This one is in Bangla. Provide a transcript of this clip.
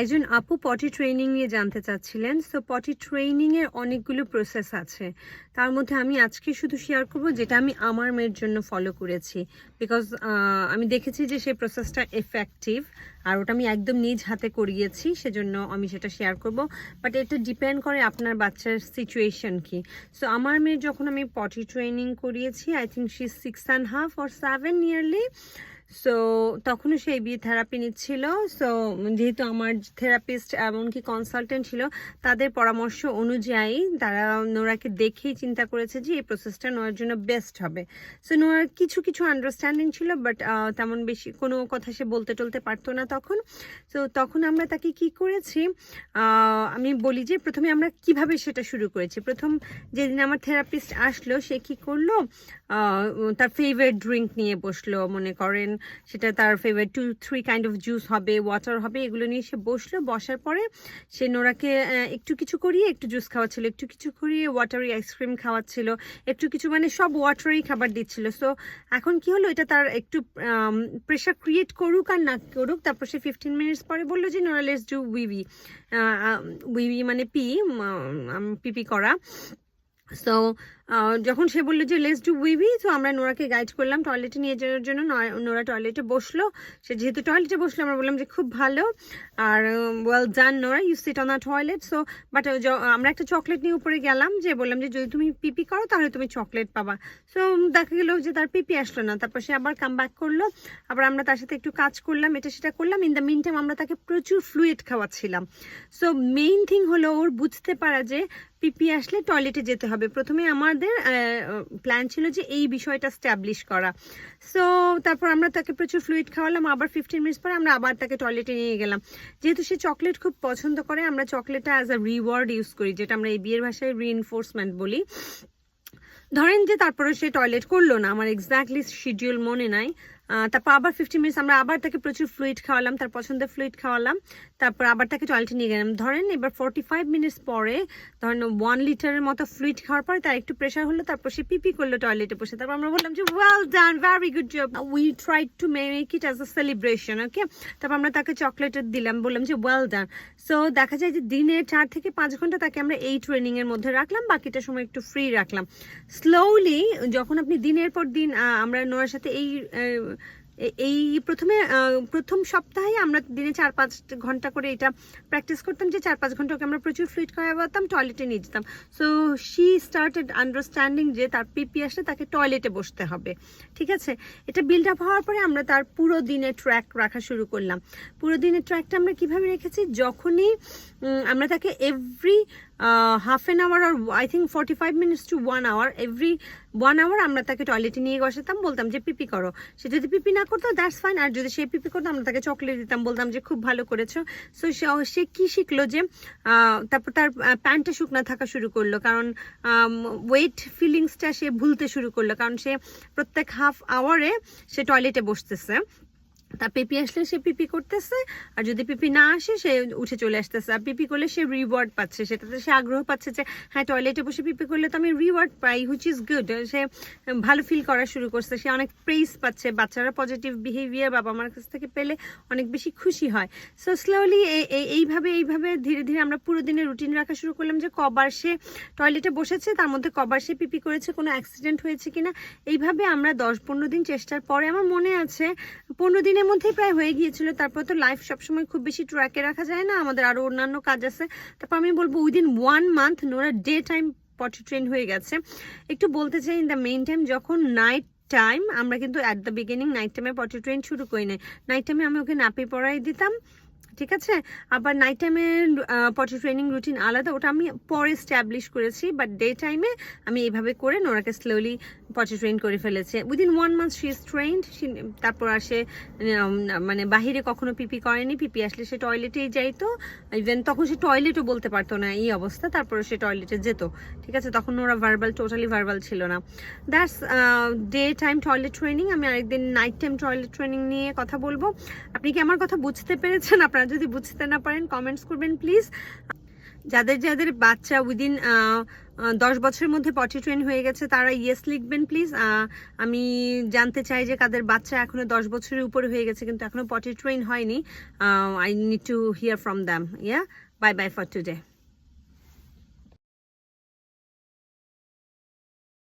একজন আপু পটি ট্রেনিং নিয়ে জানতে চাচ্ছিলেন। সো পটি ট্রেনিংয়ের অনেকগুলো প্রসেস আছে। তার মধ্যে আমি আজকে শুধু শেয়ার করব যেটা আমি আমার মেয়ের জন্য ফলো করেছি। বিকজ আমি দেখেছি যে সেই প্রসেসটা এফেক্টিভ, আর ওটা আমি একদম নিজ হাতে করিয়েছি, সেজন্য আমি সেটা শেয়ার করব। বাট এটা ডিপেন্ড করে আপনার বাচ্চার সিচুয়েশন কি। সো আমার মেয়ের যখন আমি পটি ট্রেনিং করিয়েছি, I think she 6.5 or 7 yearly. So তখনও সে এবি থেরাপি নিচ্ছিল। সো যেহেতু আমার থেরাপিস্ট এমনকি কনসালটেন্ট ছিল, তাদের পরামর্শ অনুযায়ী তারা নোরাকে দেখেই চিন্তা করেছে যে এই প্রসেসটা নোরার জন্য বেস্ট হবে। সো নোরার কিছু কিছু আন্ডারস্ট্যান্ডিং ছিল, বাট তেমন বেশি কোনো কথা সে বলতে টলতে পারতো না তখন। সো তখন আমরা তাকে কি করেছি, আমি বলি যে প্রথমে আমরা কিভাবে সেটা শুরু করেছি। প্রথম যেদিন আমার থেরাপিস্ট আসলো, সে কি করলো, তার ফেভারিট ড্রিঙ্ক নিয়ে বসলো। মনে করেন সেটা তার ফেভারিট 2-3 কাইন্ড অফ জুস হবে, ওয়াটার হবে, এগুলো নিয়ে সে বসলো। বসার পরে সে নোরাকে একটু কিছু করিয়ে একটু জুস খাওয়াচ্ছিল, একটু কিছু করিয়ে ওয়াটারি আইসক্রিম খাওয়াচ্ছিল, একটু কিছু মানে সব ওয়াটারি খাবার দিচ্ছিল। সো এখন কি হলো, এটা তার একটু প্রেশার ক্রিয়েট করুক আর না করুক। তারপর সে 15 মিনিটস পরে বললো যে নোরা লেটস ডু উইভি। উইভি মানে পিপি করা। সো যখন সে বললো যে লেটস ডু উইভি, তো আমরা নোরাকে গাইড করলাম টয়লেটে নিয়ে যাওয়ার জন্য। নোরা টয়লেটে বসলো। সে যেহেতু টয়লেটে বসলো, আমরা বললাম যে খুব ভালো, আর well done Nora, you sit on the toilet. So but আমরা একটা চকলেট নিয়ে উপরে গেলাম, যে বললাম যে যদি তুমি পিপি করো তাহলে তুমি চকলেট পাবা। সো দেখা গেলো যে তার পিপি আসলো না। তারপর সে আবার কাম ব্যাক করলো, আবার আমরা তার সাথে একটু কাজ করলাম, এটা সেটা করলাম। ইন দ্য মিন টাইম আমরা তাকে প্রচুর ফ্লুইড খাওয়াচ্ছিলাম। সো মেইন থিং হলো ওর বুঝতে পারা যে পিপি আসলে টয়লেটে যেতে হবে। প্রথমে আমাদের প্ল্যান ছিল যে এই বিষয়টা স্ট্যাবলিশ করা। সো তারপর আমরা তাকে প্রচুর ফ্লুইড খাওয়ালাম। আবার 15 মিনিটস পরে আমরা আবার তাকে টয়লেটে নিয়ে গেলাম। যেহেতু সে চকলেট খুব পছন্দ করে, আমরা চকলেটটা অ্যাজ আ রিওয়ার্ড ইউজ করি, যেটা আমরা এই বিয়ের ভাষায় রিইনফোর্সমেন্ট বলি। ধরেন যে তারপরে সে টয়লেট করলো না, আমার এক্স্যাক্টলি শিডিউল মনে নাই। তারপর আবার 15 মিনিটস আমরা আবার তাকে প্রচুর ফ্লুইড খাওয়ালাম, তার পছন্দের ফ্লুইড খাওয়ালাম। তারপর আবার তাকে টয়লেটে নিয়ে গেলাম। ধরেন এবার 45 মিনিটস পরে, ধরেন 1 লিটারের মতো ফ্লুইড খাওয়ার পরে তার একটু প্রেশার হলো, তারপর সে পিপি করলো টয়লেটে বসে। তারপর আমরা বললাম যে well done, very good job, we tried to make it as a celebration. Okay, তারপর আমরা তাকে চকলেট দিলাম, বললাম যে ওয়েল ডান। সো দেখা যায় যে দিনে 4 থেকে 5 ঘন্টা তাকে আমরা এই ট্রেনিংয়ের মধ্যে রাখলাম, বাকিটা সময় একটু ফ্রি রাখলাম। স্লোলি যখন আপনি দিনের পর দিন, আমরা নোরার সাথে এই প্রথম সপ্তাহে আমরা দিনে 4-5 ঘন্টা করে এটা প্র্যাকটিস করতাম, যে 4-5 ঘন্টা ওকে আমরা প্রচুর ফ্লুইড খাওয়াতাম, টয়লেটে নিয়ে যেতাম। সো শি স্টার্টেড আন্ডারস্ট্যান্ডিং যে তার পিপি আসলে তাকে টয়লেটে বসতে হবে। ঠিক আছে, এটা বিল্ড আপ হওয়ার পরে আমরা তার পুরো দিনের ট্র্যাক রাখা শুরু করলাম। পুরো দিনের ট্র্যাকটা আমরা কিভাবে রেখেছি, যখনই আমরা তাকে এভরি হাফ অ্যান আওয়ার, আর I think 45 minutes to 1 hour, every 1 hour আমরা তাকে টয়লেটে নিয়ে বসাতাম, বলতাম যে পিপি করো। সে যদি পিপি না করতো দ্যাটস ফাইন, আর যদি সে পিপি করতো আমরা তাকে চকলেট দিতাম, বলতাম যে খুব ভালো করেছো। সো সে কি শিখলো যে তারপর তার প্যান্টটা শুকনো থাকা শুরু করলো, কারণ ওয়েট ফিলিংসটা সে ভুলতে শুরু করলো, কারণ সে প্রত্যেক হাফ আওয়ারে সে টয়লেটে বসতেছে। তার পিপি আসলে সে পিপি করতেছে, আর যদি পিপি না আসে সে উঠে চলে আসতেছে। আর পিপি করলে সে রিওয়ার্ড পাচ্ছে, সেটাতে সে আগ্রহ পাচ্ছে যে হ্যাঁ টয়লেটে বসে পিপি করলে তো আমি রিওয়ার্ড পাই, হুইচ ইজ গুড। সে ভালো ফিল করা শুরু করছে, সে অনেক প্রেইজ পাচ্ছে। বাচ্চারা পজিটিভ বিহেভিয়ার বাবা মার কাছ থেকে পেলে অনেক বেশি খুশি হয়। সো স্লোলি এইভাবে ধীরে ধীরে আমরা পুরো দিনের রুটিন রাখা শুরু করলাম, যে কবার সে টয়লেটে বসেছে, তার মধ্যে কবার সে পিপি করেছে, কোনো অ্যাক্সিডেন্ট হয়েছে কিনা। এইভাবে আমরা 10-15 দিন চেষ্টার পরে, আমার মনে আছে 15 দিনের মধ্যেই প্রায় হয়ে গিয়েছিল। তারপর তো লাইফ সবসময় খুব বেশি ট্র্যাকে রাখা যায় না, আমাদের আরো অন্যান্য কাজ আছে। তারপর আমি বলবো within 1 month Nora day time potty train হয়ে গেছে। একটু বলতে চাই, ইন দ্য মেইন টাইম যখন নাইট টাইম, আমরা কিন্তু অ্যাট দ্য বিগিনিং নাইট টাইমে পটি ট্রেন শুরু করি নাই। নাইট টাইমে আমি ওকে নাপি পরাই দিতাম, ঠিক আছে। আবার নাইট টাইমে পটি ট্রেনিং রুটিন আলাদা, ওটা আমি পরে স্ট্যাবলিশ করেছি। বাট ডে টাইমে আমি এইভাবে করে নোরাকে স্লোলি পটি ট্রেন করে ফেলেছে। Within 1 month she is trend. তারপর আসে মানে বাহিরে কখনো পিপি করেনি, পিপি আসলে সে টয়লেটেই যাইতো। ইভেন তখন সে টয়লেটও বলতে পারতো না, এই অবস্থা। তারপরে সে টয়লেটে যেত, ঠিক আছে। তখন ওরা টোটালি ভার্বাল ছিল না। That's day time toilet training. আমি আরেকদিন নাইট টাইম টয়লেট ট্রেনিং নিয়ে কথা বলবো। আপনি কি আমার কথা বুঝতে পেরেছেন? আপনারা যদি বুঝতে না পারেন কমেন্টস করবেন প্লিজ। যাদের যাদের বাচ্চা উইদিন 10 বছরের মধ্যে পটি ট্রেন হয়ে গেছে তারা ইয়েস লিখবেন প্লিজ। আমি জানতে চাই যে কাদের বাচ্চা এখনো 10 বছরের উপরে হয়ে গেছে কিন্তু এখনো পটি ট্রেন হয়নি। I need to here from them. Yeah, bye bye for today.